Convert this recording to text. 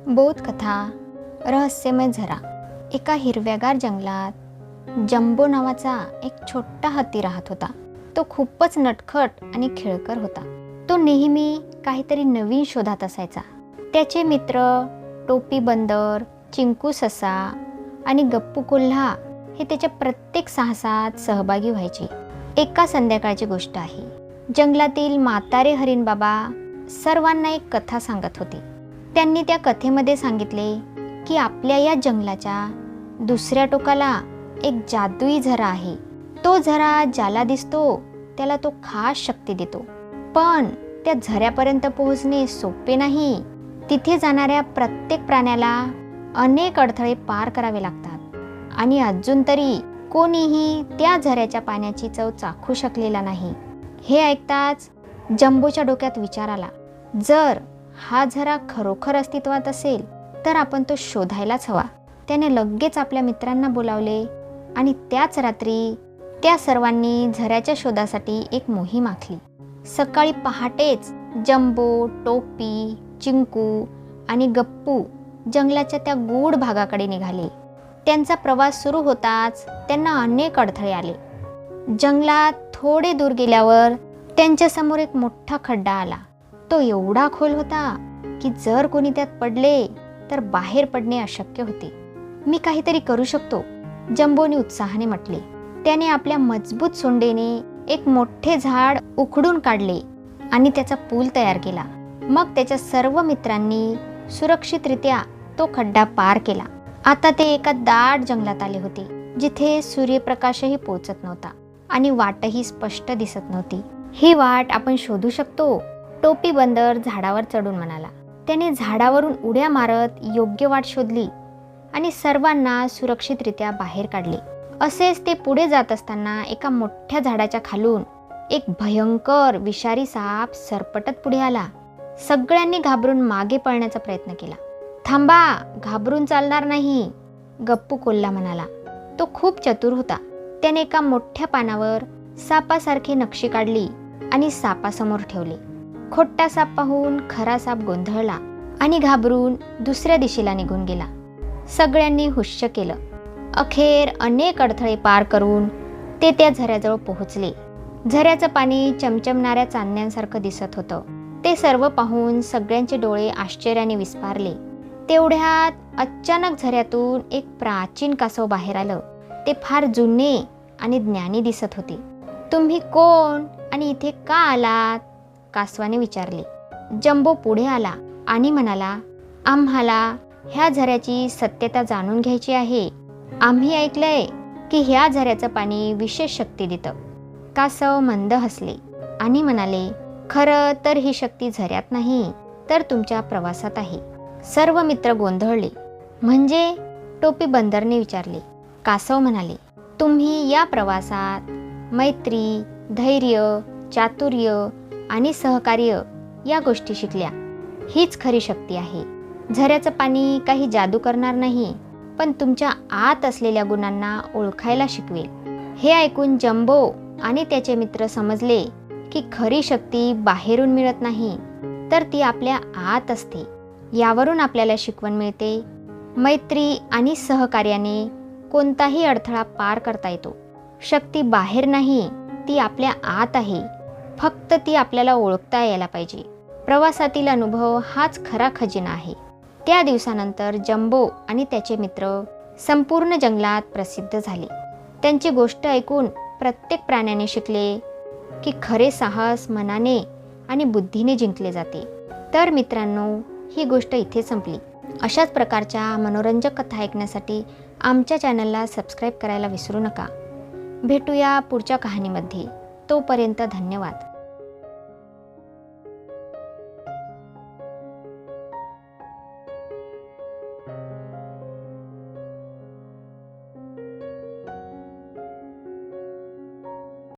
बोधकथा रहस्यमय झरा. एका हिरव्यागार जंगलात जंबो नावाचा एक छोटा हत्ती राहत होता. तो खूपच नटखट आणि खेळकर होता. तो नेहमी काहीतरी नवीन शोधात असायचा. त्याचे मित्र टोपी बंदर, चिंकू ससा आणि गप्पू कोल्हा हे त्याच्या प्रत्येक साहसात सहभागी व्हायचे. एका संध्याकाळची गोष्ट आहे. जंगलातील म्हातारे हरिण बाबा सर्वांना एक कथा सांगत होते. त्यांनी त्या कथेमध्ये सांगितले की आपल्या या जंगलाच्या दुसऱ्या टोकाला एक जादुई झरा आहे. तो झरा ज्याला दिसतो त्याला तो खास शक्ती देतो. पण त्या झऱ्यापर्यंत पोहोचणे सोपे नाही. तिथे जाणाऱ्या प्रत्येक प्राण्याला अनेक अडथळे पार करावे लागतात आणि अजून तरी कोणीही त्या झऱ्याच्या पाण्याची चव चाखू शकलेला नाही. हे ऐकताच जंबोच्या डोक्यात विचार आला, जर हा झरा खरोखर अस्तित्वात असेल तर आपण तो शोधायलाच हवा. त्याने लगेच आपल्या मित्रांना बोलावले आणि त्याच रात्री त्या सर्वांनी झऱ्याच्या शोधासाठी एक मोहीम आखली. सकाळी पहाटेच जंबो, टोपी, चिंकू आणि गप्पू जंगलाच्या त्या गूढ भागाकडे निघाले. त्यांचा प्रवास सुरू होताच त्यांना अनेक अडथळे आले. जंगलात थोडे दूर गेल्यावर त्यांच्यासमोर एक मोठा खड्डा आला. तो एवढा खोल होता की जर कोणी त्यात पडले तर बाहेर पडणे अशक्य होते. मी काहीतरी करू शकतो, जंबोने उत्साहाने म्हटले. त्याने आपल्या मजबूत सोंडेने एक मोठे झाड उखडून काढले आणि त्याचा पूल तयार केला. मग त्याच्या सर्व मित्रांनी सुरक्षितरित्या तो खड्डा पार केला. आता ते एका दाट जंगलात आले होते, जिथे सूर्यप्रकाशही पोचत नव्हता आणि वाटही स्पष्ट दिसत नव्हती. ही वाट आपण शोधू शकतो, टोपी बंदर झाडावर चढून म्हणाला. त्याने झाडावरून उड्या मारत योग्य वाट शोधली आणि सर्वांना सुरक्षितरित्या बाहेर काढले. असेच ते पुढे जात असताना एका मोठ्या झाडाच्या खालून एक भयंकर विषारी साप सरपटत पुढे आला. सगळ्यांनी घाबरून मागे पळण्याचा प्रयत्न केला. थांबा, घाबरून चालणार नाही, गप्पू कोल्हा म्हणाला. तो खूप चतुर होता. त्याने एका मोठ्या पानावर सापासारखी नक्षी काढली आणि सापासमोर ठेवले. खोटा साप पाहून खरा साप गोंधळला आणि घाबरून दुसऱ्या दिशेला निघून गेला. सगळ्यांनी हुश्य केलं. अखेर अनेक अडथळे पार करून ते त्या झऱ्याजवळ पोहोचले. झऱ्याचं पाणी चमचमणाऱ्या चांदण्यांसारखं दिसत होतं. ते सर्व पाहून सगळ्यांचे डोळे आश्चर्याने विस्फारले. तेवढ्यात अचानक झऱ्यातून एक प्राचीन कासव बाहेर आलं. ते फार जुने आणि ज्ञानी दिसत होते. तुम्ही कोण आणि इथे का आलात? कासवाने विचारले. जंबो पुढे आला आणि म्हणाला, आम्हाला ह्या झऱ्याची सत्यता जाणून घ्यायची आहे. आम्ही ऐकलंय की ह्या झऱ्याचं पाणी विशेष शक्ती देतं. कासव मंद हसले आणि म्हणाले, खरं तर ही शक्ती झऱ्यात नाही तर तुमच्या प्रवासात आहे. सर्व मित्र गोंधळले. म्हणजे? टोपी बंदरने विचारले. कासव म्हणाले, तुम्ही या प्रवासात मैत्री, धैर्य, चातुर्य आणि सहकार्य या गोष्टी शिकल्या. हीच खरी शक्ती आहे. झऱ्याचं पाणी काही जादू करणार नाही, पण तुमच्या आत असलेल्या गुणांना ओळखायला शिकवेल. हे ऐकून जंबो आणि त्याचे मित्र समजले की खरी शक्ती बाहेरून मिळत नाही तर ती आपल्या आत असते. यावरून आपल्याला शिकवण मिळते, मैत्री आणि सहकार्याने कोणताही अडथळा पार करता येतो. शक्ती बाहेर नाही, ती आपल्या आत आहे. फक्त ती आपल्याला ओळखता यायला पाहिजे. प्रवासातील अनुभव हाच खरा खजिना आहे. त्या दिवसानंतर जंबो आणि त्याचे मित्र संपूर्ण जंगलात प्रसिद्ध झाले. त्यांची गोष्ट ऐकून प्रत्येक प्राण्याने शिकले की खरे साहस मनाने आणि बुद्धीने जिंकले जाते. तर मित्रांनो, ही गोष्ट इथे संपली. अशाच प्रकारच्या मनोरंजक कथा ऐकण्यासाठी आमच्या चॅनलला सबस्क्राईब करायला विसरू नका. भेटूया पुढच्या कहाणीमध्ये. तोपर्यंत धन्यवाद.